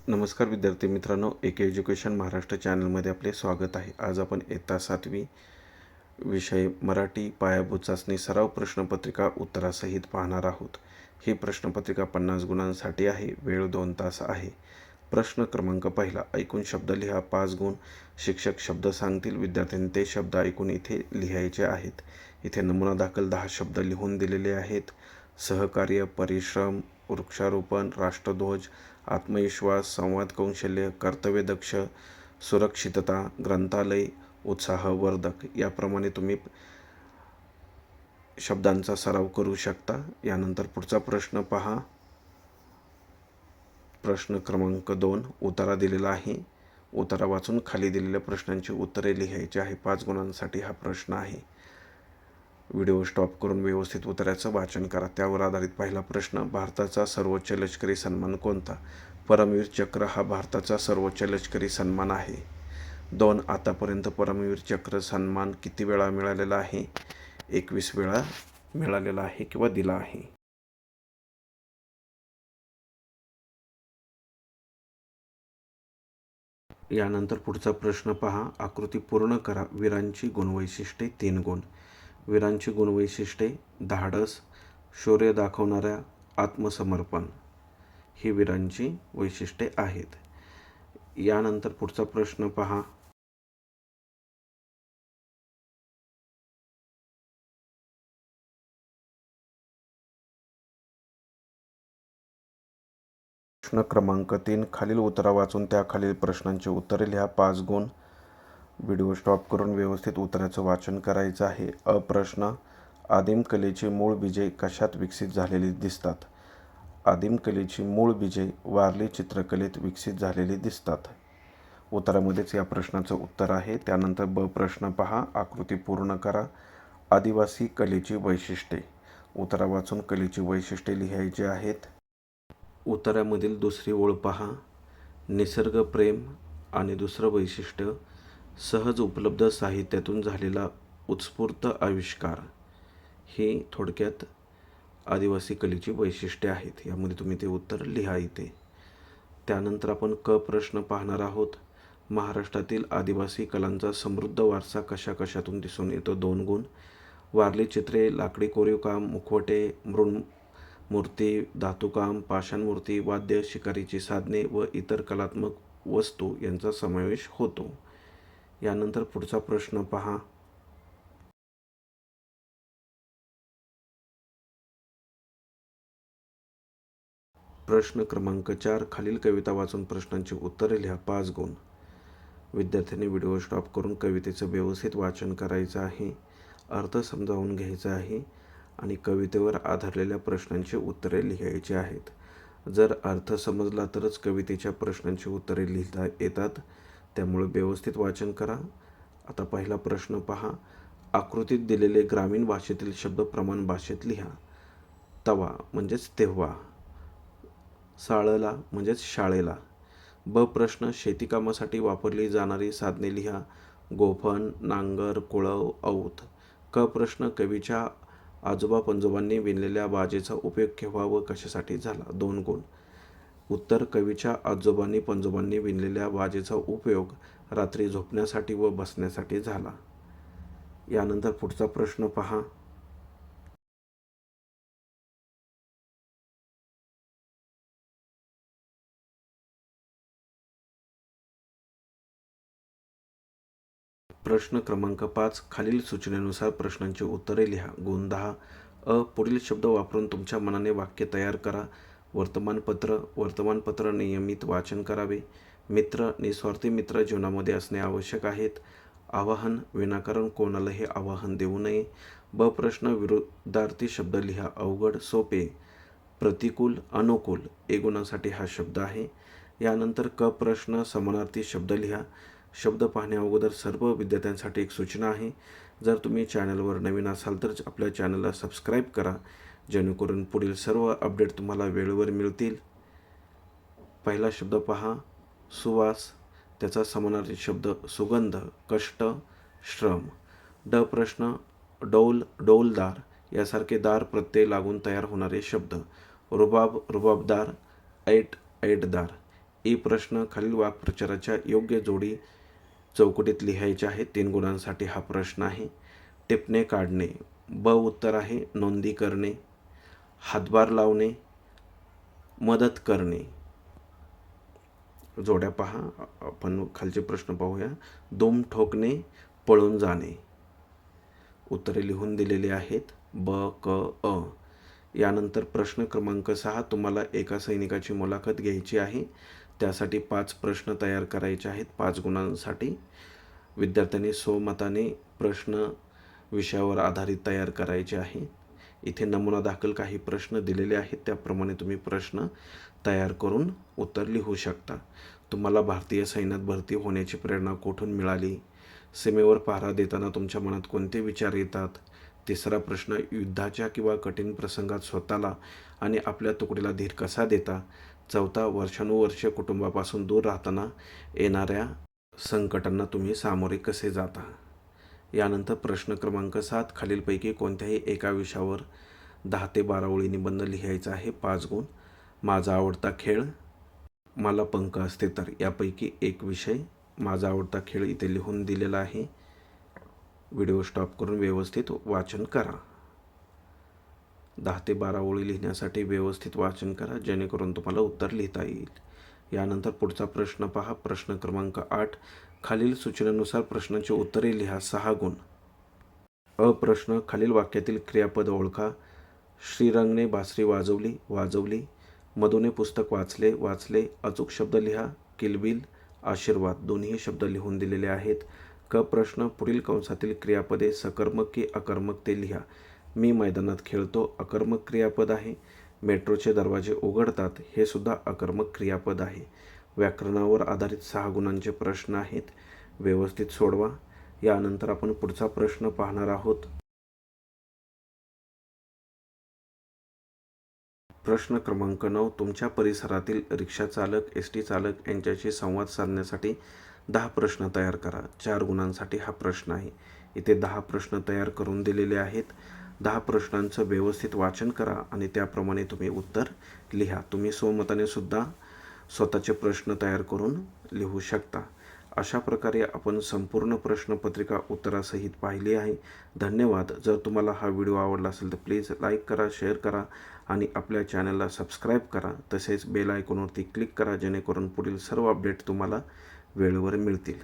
नमस्कार विद्यार्थी मित्रांनो, एक एज्युकेशन महाराष्ट्र चॅनलमध्ये आपले स्वागत आहे. आज आपण इयत्ता 7वी विषय मराठी पायाभूत चाचणी सराव प्रश्नपत्रिका उत्तरासहित पाहणार आहोत. ही प्रश्नपत्रिका 50 गुणांसाठी आहे. वेळ 2 तास आहे. प्रश्न क्रमांक पहिला, ऐकून शब्द लिहा. 5 गुण. शिक्षक शब्द सांगतील, विद्यार्थ्यांनी ते शब्द ऐकून इथे लिहायचे आहेत. इथे नमुना दाखल 10 शब्द लिहून दिलेले आहेत. सहकार्य, परिश्रम, वृक्षारोपण, राष्ट्रध्वज, आत्मविश्वास, संवाद कौशल्य, कर्तव्यदक्ष, सुरक्षितता, ग्रंथालय, उत्साहवर्धक याप्रमाणे तुम्ही शब्दांचा सराव करू शकता. यानंतर पुढचा प्रश्न पहा. प्रश्न क्रमांक 2 उतारा दिलेला आहे. उतारा वाचून खाली दिलेल्या प्रश्नांची उत्तरे लिहायची आहे. 5 गुणांसाठी हा प्रश्न आहे. व्हिडिओ स्टॉप करून व्यवस्थित उत्तराचं वाचन करा. त्यावर आधारित पहिला प्रश्न, भारताचा सर्वोच्च लष्करी सन्मान कोणता? परमवीर चक्र हा भारताचा सर्वोच्च लष्करी सन्मान आहे. 2 आतापर्यंत परमवीर चक्र सन्मान किती वेळा मिळालेला आहे? 21 वेळा मिळालेला आहे किंवा दिला आहे. यानंतर पुढचा प्रश्न पहा. आकृती पूर्ण करा. वीरांची गुणवैशिष्ट्ये 3 गुण. वीरांची गुणवैशिष्ट्ये धाडस, शौर्य दाखवणाऱ्या, आत्मसमर्पण ही वीरांची वैशिष्ट्ये आहेत. यानंतर पुढचा प्रश्न पहा. प्रश्न क्रमांक 3, खालील उत्तरा वाचून त्या खालील प्रश्नांची उत्तरे लिहा. 5 गुण. व्हिडिओ स्टॉप करून व्यवस्थित उत्तराचं वाचन करायचं आहे. प्रश्न, आदिम कलेची मूळ बीजे कशात विकसित झालेली दिसतात? आदिम कलेची मूळ बीजे वारली चित्रकलेत विकसित झालेली दिसतात. उत्तरामध्येच या प्रश्नाचं उत्तर आहे. त्यानंतर प्रश्न पहा. आकृती पूर्ण करा. आदिवासी कलेची वैशिष्ट्ये. उत्तरा वाचून कलेची वैशिष्ट्ये लिहायची आहेत. उत्तरामधील दुसरी ओळ पहा. निसर्गप्रेम आणि दुसरं वैशिष्ट्य, सहज उपलब्ध साहित्यातून झालेला उत्स्फूर्त आविष्कार. ही थोडक्यात आदिवासी कलेची वैशिष्ट्ये आहेत. यामध्ये तुम्ही ते उत्तर लिहा इथे. त्यानंतर आपण प्रश्न पाहणार आहोत. महाराष्ट्रातील आदिवासी कलांचा समृद्ध वारसा कशा कशातून दिसून येतो? 2 गुण. वारली चित्रे, लाकडी कोरीवकाम, मुखवटे, मूर्ती, धातुकाम, पाषाणमूर्ती, वाद्य, शिकारीची साधने व इतर कलात्मक वस्तू यांचा समावेश होतो. यानंतर पुढचा प्रश्न पहा. प्रश्न क्रमांक 4, खालील कविता वाचून प्रश्नांची उत्तरे लिहा. 5 गुण. विद्यार्थ्यांनी व्हिडिओ स्टॉप करून कवितेचं व्यवस्थित वाचन करायचं आहे, अर्थ समजावून घ्यायचा आहे आणि कवितेवर आधारलेल्या प्रश्नांची उत्तरे लिहायची आहेत. जर अर्थ समजला तरच कवितेच्या प्रश्नांची उत्तरे लिहिता येतात. त्यामुळे व्यवस्थित वाचन करा. आता पहिला प्रश्न पहा. आकृतीत दिलेले ग्रामीण भाषेतील शब्द प्रमाण भाषेत लिहा. तवा म्हणजेच तेव्हा, साळला म्हणजेच शाळेला. प्रश्न, शेतीकामासाठी वापरली जाणारी साधने लिहा. गोफण, नांगर, कुळव, औत. प्रश्न, कवीच्या आजोबा पंजोबांनी विणलेल्या बाजेचा उपयोग केव्हा व कशासाठी झाला? 2 गुण. उत्तर, कवीच्या आजोबांनी पंजोबांनी विणलेल्या बाजेचा उपयोग रात्री झोपण्यासाठी व बसण्यासाठी झाला. यानंतर पुढचा प्रश्न पहा. प्रश्न क्रमांक 5, खालील सूचनेनुसार प्रश्नांची उत्तरे लिहा. गुण 10. पुढील शब्द वापरून तुमच्या मनाने वाक्य तयार करा. वर्तमानपत्र. वर्तमानपत्र नियमित वाचन करावे. मित्र. निस्वार्थी मित्र जीवनामध्ये असणे आवश्यक आहेत. आवाहन. विनाकारण कोणालाही आवाहन देऊ नये. प्रश्न, विरुद्धार्थी शब्द लिहा. अवघड, सोपे, प्रतिकूल, अनुकूल. 1 गुणासाठी हा शब्द आहे. यानंतर प्रश्न, समानार्थी शब्द लिहा. शब्द पाहण्या अगोदर सर्व विद्यार्थ्यांसाठी एक सूचना आहे. जर तुम्ही चॅनलवर नवीन असाल तर आपल्या चॅनलला सबस्क्राईब करा, जेणेकरून पुढील सर्व अपडेट तुम्हाला वेळेवर मिळतील. पहिला शब्द पहा. सुवास. त्याचा समानार्थी शब्द सुगंध, कष्ट, श्रम. प्रश्न, डौल, डौलदार यासारखे दार प्रत्यय लागून तयार होणारे शब्द. रुबाब, रुबाबदार, ऐट, ऐटदार. ई प्रश्न खालील वाक्प्रचाराच्या योग्य जोडी चौकटीत लिहायचे आहे. 3 गुणांसाठी हा प्रश्न आहे. टिपणे काढणे. ब उत्तर आहे. नोंदी करणे, हातभार लावणे, मदत करणे. जोड्या पहा. आपण खालचे प्रश्न पाहूया. दुम ठोकणे, पळून जाणे. उत्तरे लिहून दिलेली आहेत. ब, क, अ. यानंतर प्रश्न क्रमांक 6. तुम्हाला एका सैनिकाची मुलाखत घ्यायची आहे. त्यासाठी 5 प्रश्न तयार करायचे आहेत 5 गुणांसाठी. विद्यार्थ्यांनी स्वमताने प्रश्न विषयावर आधारित तयार करायचे आहे. इथे नमुना दाखल काही प्रश्न दिलेले आहेत. त्याप्रमाणे तुम्ही प्रश्न तयार करून उत्तर लिहू शकता. तुम्हाला भारतीय सैन्यात भरती होण्याची प्रेरणा कुठून मिळाली? सीमेवर पहारा देताना तुमच्या मनात कोणते विचार येतात? तिसरा प्रश्न, युद्धाच्या किंवा कठीण प्रसंगात स्वतःला आणि आपल्या तुकडीला धीर कसा देता? चौथा, वर्षानुवर्षे कुटुंबापासून दूर राहताना येणाऱ्या संकटांना तुम्ही सामोरे कसे जाता? यानंतर प्रश्न क्रमांक 7. खालीलपैकी कोणत्याही एका विषयावर 10 ते 12 ओळी निबंध लिहायचा आहे. 5 गुण. माझा आवडता खेळ, मला पंख असते तर. यापैकी एक विषय माझा आवडता खेळ इथे लिहून दिलेला आहे. व्हिडिओ स्टॉप करून व्यवस्थित वाचन करा. 10 ते 12 ओळी लिहिण्यासाठी व्यवस्थित वाचन करा, जेणेकरून तुम्हाला उत्तर लिहिता येईल. यानंतर पुढचा प्रश्न पहा. प्रश्न क्रमांक 8. खालील सूचनेनुसार प्रश्नांची उत्तरे लिहा. 6 गुण. अ प्रश्न, खालील वाक्यातील क्रियापद ओळखा. श्रीरंगने बासरी वाजवली, वाजवली. मधुने पुस्तक वाचले, वाचले. अचूक शब्द लिहा. किलबिल, आशीर्वाद. दोन्ही शब्द लिहून दिलेले आहेत. क प्रश्न, पुढील कंसातील क्रियापदे सकर्मक की अकर्मक ते लिहा. मी मैदानात खेळतो, अकर्मक क्रियापद आहे. मेट्रोचे दरवाजे उघडतात, हे सुद्धा अकर्मक क्रियापद आहे. व्याकरणावर आधारित 6 गुणांचे प्रश्न आहेत. व्यवस्थित सोडवा. यानंतर आपण पुढचा प्रश्न पाहणार आहोत. प्रश्न क्रमांक 9. तुमच्या परिसरातील रिक्षा चालक, एस टी चालक यांच्याशी संवाद साधण्यासाठी 10 प्रश्न तयार करा. 4 गुणांसाठी हा प्रश्न आहे. इथे 10 प्रश्न तयार करून दिलेले आहेत. 10 प्रश्नांचं व्यवस्थित वाचन करा आणि त्याप्रमाणे तुम्ही उत्तर लिहा. तुम्ही स्वमताने सुद्धा स्वतःचे प्रश्न तयार करून लिहू शकता. अशा प्रकारे आपण संपूर्ण प्रश्नपत्रिका उत्तरासहित पाहिली आहे. धन्यवाद. जर तुम्हाला हा व्हिडिओ आवडला असेल तर प्लीज लाईक करा, शेअर करा आणि आपल्या चॅनलला सबस्क्राईब करा. तसेच बेल आयकॉनवरती क्लिक करा, जेणेकरून पुढील सर्व अपडेट तुम्हाला वेळेवर मिळतील.